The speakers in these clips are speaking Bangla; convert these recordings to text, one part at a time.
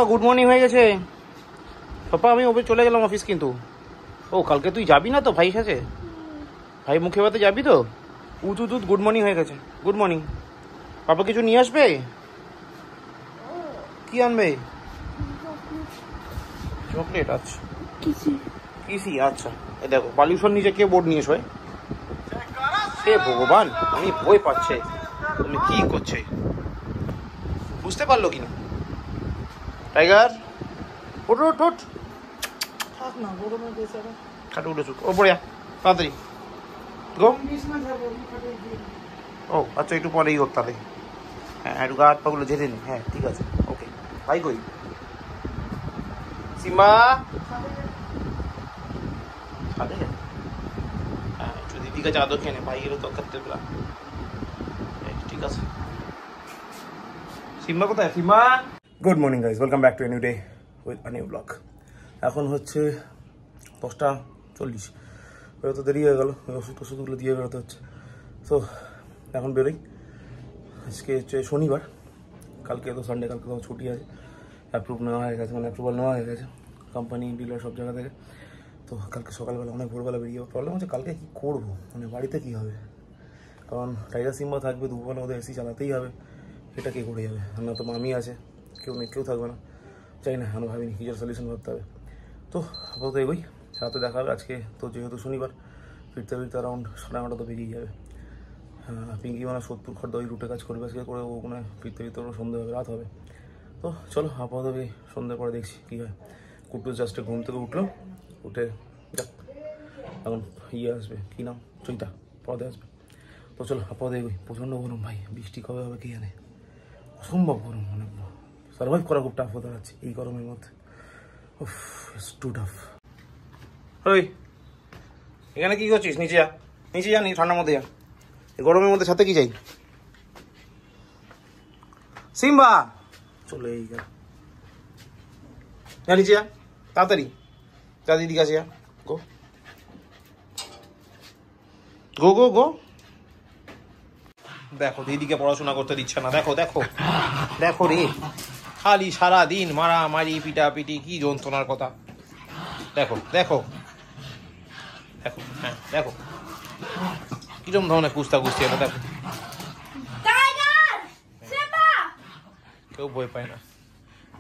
গুড মর্নিং হয়ে গেছে। পাপা আমি ওপরে চলে গেলাম অফিস, কিন্তু ও কালকে তুই যাবি না তো ভাইয়ের সাথে? ভাই মুখে ভাতে যাবি তো? উত গুড মর্নিং হয়ে গেছে। Good morning. পাপা কিছু নিয়ে আসবে? কি আনবে? চকলেট? আচ্ছা কিসি। আচ্ছা এ দেখো বালিউশন নিচে কে বোর্ড নিয়ে শোয়? হে ভগবান, আমি ভয় পাচ্ছে। তুমি কি করছে বুঝতে পারলো কিনা? টাইগার ওঠ ওঠ ওঠ। থাক না, গরমে বেচারা খাটে উঠে চুক ওপরে তাড়াতাড়ি গো। ও আচ্ছা একটু পরেই ওর তাহলে। হ্যাঁ একটু গা হাত পাগুলো ঝেড়ে নি। হ্যাঁ ঠিক আছে ওকে। ভাই কই? সিম্বা ছাদে? হ্যাঁ একটু দিদি কাছে আদর খেয়ে নে, ভাইয়েরও তো করতে পেলাম। ঠিক আছে। সিম্বা কোথায়? Simba. Good morning guys, welcome back to a new day with a new blog. এখন হচ্ছে 10:40। তো দেরি হয়ে গেল, ওষুধগুলো দিয়ে বেরোতে হচ্ছে। তো এখন বেরোই। আজকে হচ্ছে শনিবার, কালকে তো সানডে, কালকে তো ছুটি আছে। অ্যাপ্রুভ নেওয়া হয়ে গেছে, মানে অ্যাপ্রুভাল নেওয়া হয়ে গেছে কোম্পানি, ডিলার, সব জায়গা থেকে। তো কালকে সকালবেলা অনেক ভোরবেলা বেরিয়ে যাবো। প্রবলেম হচ্ছে কালকে কী করবো, মানে বাড়িতে কী হবে, কারণ টাইগার সিম্বা থাকবে, দুপুরবেলা ওদের এসি চালাতেই হবে। এটা কে করে যাবে? না তো মামি আছে, কেউ নেই, কেউ থাকবে না। চাই না, আমি ভাবিনি, কিছু সলিউশন ভাবতে হবে। তো আপাতত এগোই, সাথে দেখা হবে। আজকে তো যেহেতু শনিবার, ফিরতে অ্যারাউন্ড 11:30 তো বেরিয়ে যাবে। পিঙ্কি মানে 70 খড় ওই রুটে কাজ করবে আজকে, করে ও মানে ফিরতে ওরও সন্ধ্যে হবে, রাত হবে। তো চলো আপাতত সন্ধ্যের পরে দেখছি কী হয়। কুট্টু জাস্টে ঘুম থেকে উঠলো, উঠে যাক এখন আসবে, কী নাম, চৈতা পদে আসবে। তো চলো আপাতত এগোই। প্রচণ্ড গরম ভাই, বৃষ্টি কবে হবে কে জানে। অসম্ভব গরম, মানে সার্ভাইভ করা খুব টাফ হতে যাচ্ছে এই গরমের মধ্যে। Too tough. ওই এখানে কি করছিস? নিচে যা, নিচে যা, ঠান্ডার মধ্যে যা। এই গরমের মধ্যে সাথে কি চাই? সিম্বা চলে এই গেল, নিচে যা তাড়াতাড়ি, যা দিদি কাছে যা। গো গো গো গো। দেখো দিদিকে পড়াশোনা করতে দিচ্ছে না। দেখো দেখো দেখো রে, খালি সারাদিন মারামারি পিটাপিটি, কি যন্ত্রণার কথা। দেখো দেখো দেখো, হ্যাঁ দেখো কিরম ধরনের কুস্তা কুস্তি এটা। দেখো কেউ ভয় পায় না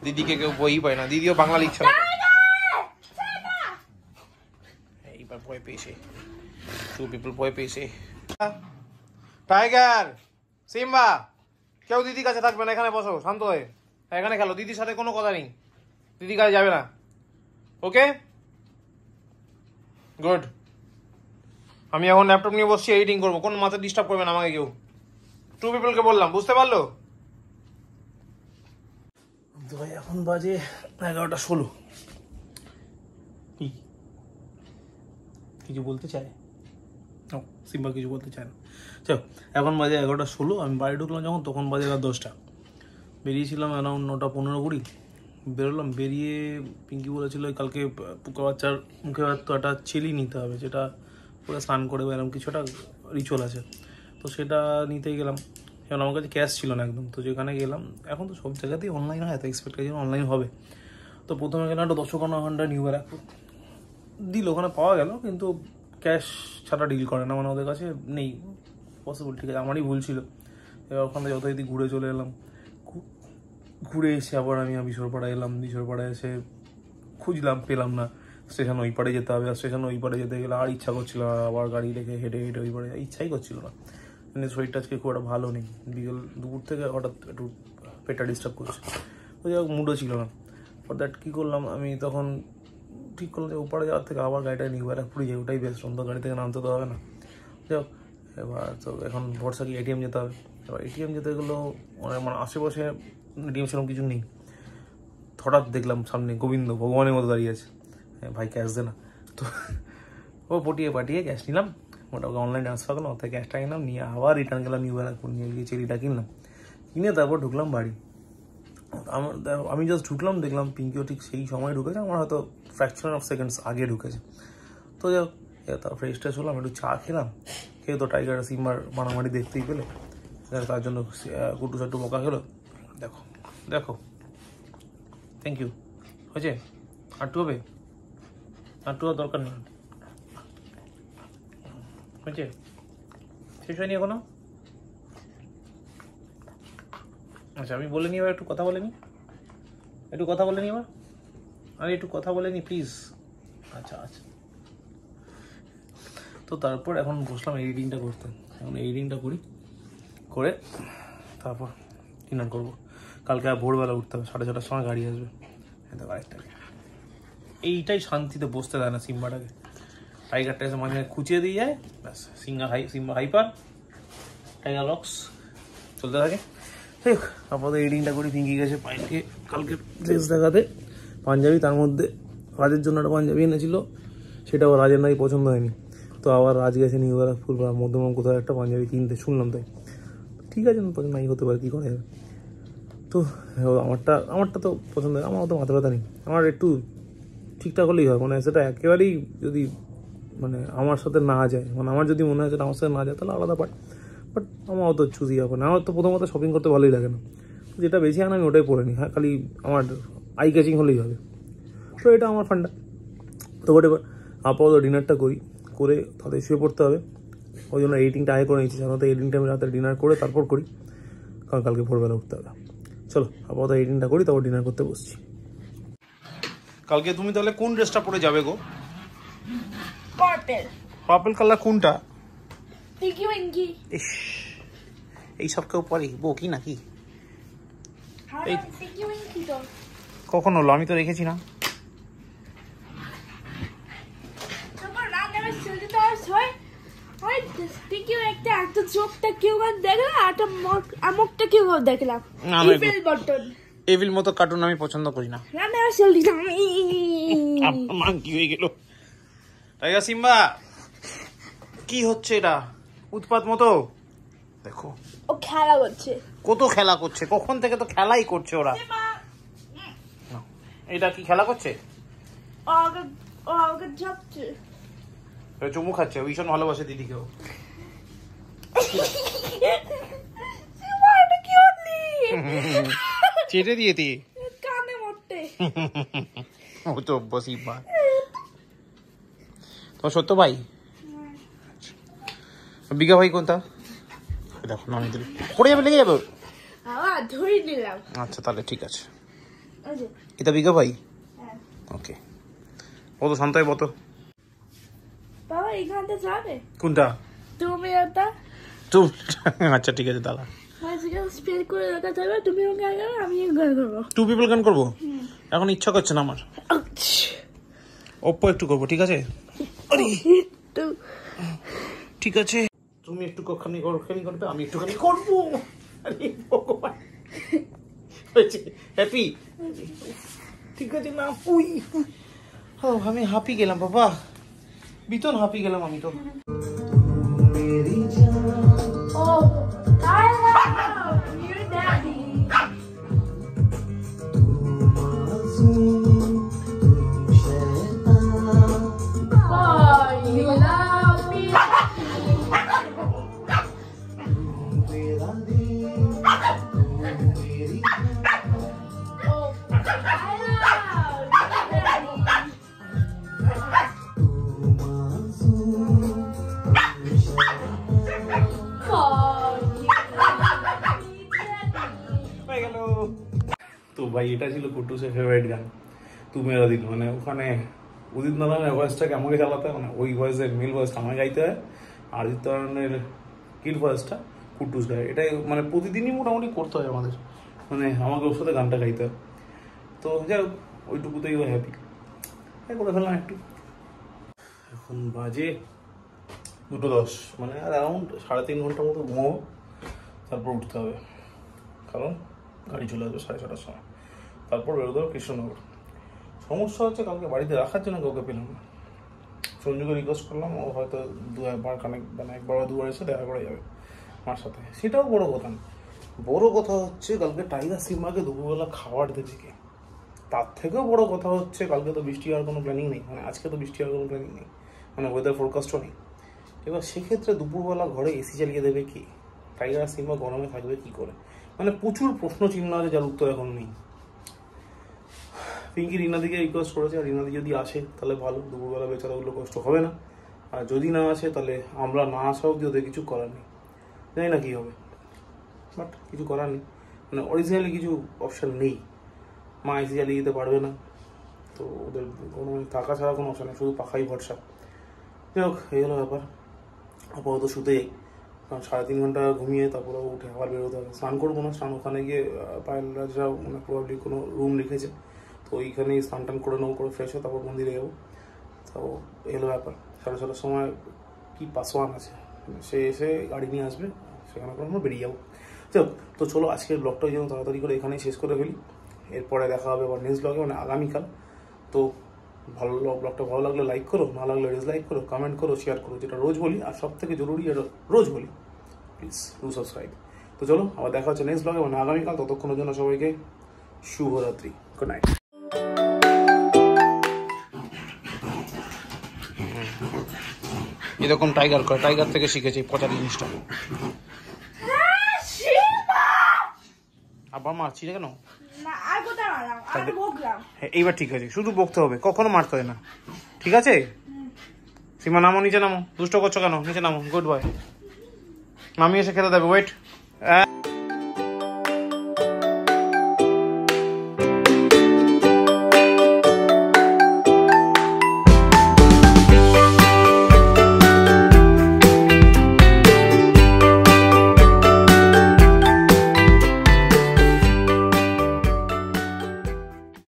দিদিকে, কেউ বই পায় না। দিদিও বাংলা লিখছে না, এইবার ভয় পেয়েছে। টু পিপল ভয় পেয়েছে। টাইগার সিম্বা কেউ দিদির কাছে থাকবে না, এখানে বসো শান্ত হয়ে, এখানে খেলো। দিদির সাথে কোনো কথা নেই, দিদির কাছে যাবে না। Okay good. আমি এখন ল্যাপটপ নিয়ে বসছি, এডিটিং করবো, কোন মাথা ডিস্টার্ব করবে না আমাকে কেউ। টু পিপলকে বললাম, বুঝতে পারলো? তো ভাই এখন বাজে 11:16। কি কিছু বলতে চায়? সিম্বা কিছু বলতে চায় না। চলো এখন বাজে 11:16। আমি বাড়ি ঢুকলাম যখন, তখন বাজে 10টা। বেরিয়েছিলাম অ্যারাউন্ড 9:15-20 বেরোলাম। বেরিয়ে পিঙ্কি বলেছিল কালকে পুকুর বাচ্চার মুখে তো একটা চিলি নিতে হবে, যেটা পুরো স্নান করে বা এরকম কিছু একটা রিচুয়াল আছে। তো সেটা নিতেই গেলাম, কারণ আমার কাছে ক্যাশ ছিল না একদম। তো যেখানে গেলাম, এখন তো সব জায়গাতেই অনলাইন হয়, এত এক্সপেক্ট করি অনলাইন হবে। তো প্রথমে গেলাম একটা 10 নিউ ব্যারাকপুর দিল, ওখানে পাওয়া গেল, কিন্তু ক্যাশ ছাড়া ডিল করে না, মানে ওদের কাছে নেই পসিবল। ঠিক আছে, আমারই ভুল ছিল। এবার ওখানে যথারীতি ঘুরে চলে এলাম। ঘুরে এসে আবার আমি বিশ্বরপাড়া এলাম। বিশ্বরপাড়ায় এসে খুঁজলাম, পেলাম না। স্টেশন ওই পাড়ে যেতে হবে, আর স্টেশন ওই পাড়ে যেতে গেলে আর ইচ্ছা করছিল না, আবার গাড়ি রেখে হেঁটে হেঁটে ওই পাড়ে ইচ্ছাই করছিল না। কিন্তু শরীরটা আজকে খুব একটা ভালো নেই, বিকেল দুপুর থেকে হঠাৎ একটু পেটটা ডিস্টার্ব করছে। ওই যাই হোক, মুডও ছিল না। ফর দ্যাট কী করলাম, আমি তখন ঠিক করলাম যে ওপারে যাওয়ার থেকে আবার গাড়িটা নিয়ে ব্যারাকপুরে যাই, ওটাই বেস্ট। অন্ত গাড়ি থেকে নামতে তো হবে না। যাই হোক, এবার তো এখন ভরসা কি এটিএম যেতে হবে। এবার এটিএম যেতে গেলেও মানে আশেপাশে এটিএম সেরকম কিছু নেই। হঠাৎ দেখলাম সামনে গোবিন্দ ভগবানের মতো দাঁড়িয়ে আছে। হ্যাঁ ভাই ক্যাশ দে না। তো ও পাঠিয়ে ক্যাশ নিলাম, ওটাকে অনলাইন ট্রান্সফার করলাম, ওতে ক্যাশটা কিনলাম, নিয়ে আবার রিটার্ন গেলাম নিউ ব্যারাকপুর, নিয়ে গিয়ে চেরিটা কিনলাম। কিনে তারপর ঢুকলাম বাড়ি। আমি জাস্ট ঢুকলাম, দেখলাম পিঙ্কিও ঠিক সেই সময় ঢুকেছে, আমার হয়তো ফ্র্যাকশন অফ সেকেন্ডস আগে ঢুকেছে। তো যাই হোক, তার ফ্রেশ ট্রেশ হলাম, একটু চা খেলাম। খেয়ে তো টাইগার সিম্বার মারামারি দেখতেই পেলে, তার জন্য কুটু চাট্টু মোকা খেলো। দেখো দেখো থ্যাংক ইউ। হয়েছে? আটটু হবে? আটটু হওয়ার দরকার নেই। হয়েছে? শেষ হয়নি এখনো? আচ্ছা আমি বলে নিই এবার, একটু কথা বলে নিই, একটু কথা বলে নিই এবার, আরে একটু কথা বলে নিই প্লিজ। আচ্ছা আচ্ছা। তো তারপর এখন বসলাম এডিটিংটা করতে। এখন এডিটিংটা করি, করে তারপর ডিনার করবো। কালকে আর ভোরবেলা উঠতে হবে, 6:30টার সময় গাড়ি আসবে। আরেকটাকে এইটাই শান্তিতে বসতে দেয় না সিম্বাটাকে। টাইগারটা এসে মাঝে খুঁচিয়ে দিয়ে যায়, ব্যাস সিম্বা হাইপার, টাইগার লক্স চলতে থাকে। ঠিক আপাতত এডিটিংটা করি। পিঙ্কি গেছে পাইনকে কালকে ড্রেস দেখাতে, পাঞ্জাবি, তার মধ্যে রাজের জন্য একটা পাঞ্জাবি এনেছিল, সেটা আবার রাজের নাই পছন্দ হয়নি। তো আবার রাজ গেছে নিউ ব্যারাকপুর বা মধ্যমগ্রাম কোথাও একটা পাঞ্জাবি কিনতে, শুনলাম তাই। ঠিক আছে, পছন্দ নাই হতে পারে, কী করা যাবে। তো আমারটা তো পছন্দ হয়, আমার অত মাথা ব্যথা নেই, আমার একটু ঠিকঠাক হলেই হয়। মানে সেটা একেবারেই যদি মানে আমার সাথে না যায়, মানে আমার যদি মনে হয় সেটা আমার সাথে না যায় তাহলে আলাদা পাঠ। বাট আমার অত চুজি হবে না। আমার তো প্রথমত শপিং করতে ভালোই লাগে না, যেটা বেশি আনা আমি ওটাই পরে নিই। হ্যাঁ, খালি আমার আই ক্যাচিং হলেই হবে। তো এটা আমার ফান্ডা। তো এবার আপাতত ডিনারটা করি, করে তাদের শুয়ে পড়তে হবে। ওই জন্য এডিটিংটা আগে করে নিচ্ছি, সাধারণত এডিটিংটা আমি রাতে ডিনার করে তারপর করি, কারণ কালকে ভোরবেলা উঠতে হবে। চলো আপাতত এডিটিংটা করি, তারপর ডিনার করতে বসছি। কালকে তুমি তাহলে কোন ড্রেসটা পরে যাবে গো? পার্পল। পার্পল কালার কোনটা? পিঙ্কি উইঙ্কি। ইস, এই সব কেউ পরে বো কি নাকি? এই পিঙ্কি উইঙ্কি তো কখন হলো? আমি তো দেখেছি না। তোমার রান্নার চলতে তো হয়। ওই পিঙ্কি একটা একটা চোখটা কেউ দেখলাম, একটা মুখটা কেউ দেখলাম। ইভিল বাটন, এভিল মতো কার্টুন আমি পছন্দ করি না। রান্নার চলতে মা কি হয়ে গেল? টাইগার সিম্বা কি হচ্ছে এটা? উৎপাত মতো দেখো, ও খেলা করছে। কত খেলা করছে, কখন থেকে তো খেলাই করছে ওরা। এটা কি খেলা করছে? ওকে ঝাপছে, চুমু খাচ্ছে, ভীষণ ভালোবাসে দিদিকেও। চেটে দিয়েছি কানে মরতে। ও তো বসিবা তোমার সত্য ভাই। বিঘা ভাই কোনটা? দেখো নামিয়ে দিল, পড়ে যাবে, লেগে যাবে। ধরে নিলাম। আচ্ছা তাহলে ঠিক আছে, এটা বিঘা ভাই। ওকে, কত শান্তায় বতো বাবা এইখানটা যাবে কোনটা? তুমি ওটা তো আচ্ছা ঠিক আছে দাদা, স্পেল করে রাখা যাবে। তুমি ওকে আগে, আমি গান করবো। টু পিপল গান করবো এখন, ইচ্ছা করছে না আমার। ওপ্পো একটু করবো, ঠিক আছে? ঠিক আছে, তুমি একটু কখানি করবে, আমি একটুখানি করবো। আরে ভগবান, হয়েছে হ্যাপি? ঠিক আছে না? উই আমি হাঁপি গেলাম বাবা, বিতন হাঁপি গেলাম আমি তো। Oh, I love you, Daddy. Oh, you love me. Oh, I love you, Daddy. তো ভাই এটা ছিল কুট্টুসের ফেভারিট গান, তু মেরা দিল। মানে ওখানে উদিত নারায়ণের ভয়েসটাকে আমাকে চালাতে হয়, মানে ওই ভয়েসের মেল ভয়েসটা আমাকে গাইতে হয়, আর উদিত নারায়ণের কিড ভয়েসটা কুট্টুস গায়। এটাই মানে প্রতিদিনই মোটামুটি করতে হয় আমাদের, মানে আমাকে ওর সাথে গানটা গাইতে হয়। তো যাই হোক, ওইটুকুতেই ও হ্যাপি, তাই করে ফেললাম একটু। এখন বাজে 2:10, মানে আর অ্যারাউন্ড 3.5 ঘন্টার মতো ঘুমাবো, তারপর উঠতে হবে, কারণ গাড়ি চলে আসবে 6:30টার সময়। তারপর বেরোতে হবে কৃষ্ণনগর। সমস্যা হচ্ছে কালকে বাড়িতে রাখার জন্য কাউকে পেলাম না। সঞ্জুকে রিকোয়েস্ট করলাম, ও হয়তো একবার বা দুবার এসে দেখা করে যাবে আমার সাথে, সেটাও বড় কথা না। বড় কথা হচ্ছে কালকে টাইগার সিম্বাকে দুপুরবেলা খাবার দেবে কে। তার থেকেও বড় কথা হচ্ছে কালকে তো বৃষ্টি হওয়ার কোনো প্ল্যানিং নেই, মানে আজকে তো বৃষ্টি হওয়ার কোনো প্ল্যানিং নেই, মানে ওয়েদার ফোরকাস্টও নেই। এবার সেক্ষেত্রে দুপুরবেলা ঘরে এসি চালিয়ে দেবে কি? টাইগার সিম্বা গরমে থাকবে কি করে? মানে প্রচুর প্রশ্ন চিহ্ন আছে, যার উত্তর এখন নেই। পিঙ্কি রিনাদিকে রিকোয়েস্ট করেছে, আর রিনাদি যদি আসে তাহলে ভালো, দুপুরবেলা বেচারাগুলো কষ্ট হবে না। আর যদি না আসে তাহলে আমরা না আসা অব্দি ওদের কিছু করার নেই, জানি না কী হবে, বাট কিছু করার নেই, মানে অরিজিনালি কিছু অপশান নেই। মা এসি চালিয়ে যেতে পারবে না, তো ওদের কোনো টাকা ছাড়া কোনো অপশান নেই, শুধু পাখাই ভরসা। যাই হোক, এই হলো ব্যাপার। আপাতত শুতে যাই, কারণ 3.5 ঘন্টা ঘুমিয়ে তারপরে উঠে আবার বেরোতে হবে। স্নান করবো না, স্নান ওখানে গিয়ে পায়েলরাজরা মানে প্রবাবলি কোনো রুম রেখেছে, তো ওইখানেই স্নান টান করে নেবো, করে ফ্রেশ হয়ে তারপর মন্দিরে যাবো। তো এই হলো ব্যাপার। 7:30 সময় কি পাসওয়ান আছে, সে এসে গাড়ি নিয়ে আসবে, সেখানে করে আমরা বেরিয়ে যাবো। যাক, তো চলো আজকের ব্লগটা যেন তাড়াতাড়ি করে এখানেই শেষ করে ফেলি। এরপরে দেখা হবে আবার নেক্সট ব্লগে, মানে আগামীকাল। তো ব্লগটা ভালো লাগলে লাইক করো, না লাগলে ডিসলাইক করো, কমেন্ট করো, শেয়ার করো, যেটা রোজ বলি। আর সব থেকে জরুরি, যেটা রোজ বলি, প্লিজ ডু সাবস্ক্রাইব। তো চলো আবার দেখা হচ্ছে নেক্সট ব্লগে, মানে আগামীকাল। ততক্ষণের জন্য সবাইকে শুভরাত্রি, গুড নাইট। এরকম টাইগার করে, টাইগার থেকে শিখেছি পচা জিনিসটা। আবার মারছি না কেন? এইবার ঠিক আছে, শুধু বকতে হবে, কখনো মারতে হয় না, ঠিক আছে? সীমা নামো, নিচে নামো, দুষ্ট করছো কেন? নিচে নামো, গুড বয়। মামি এসে খেতে দেবে, ওয়েট।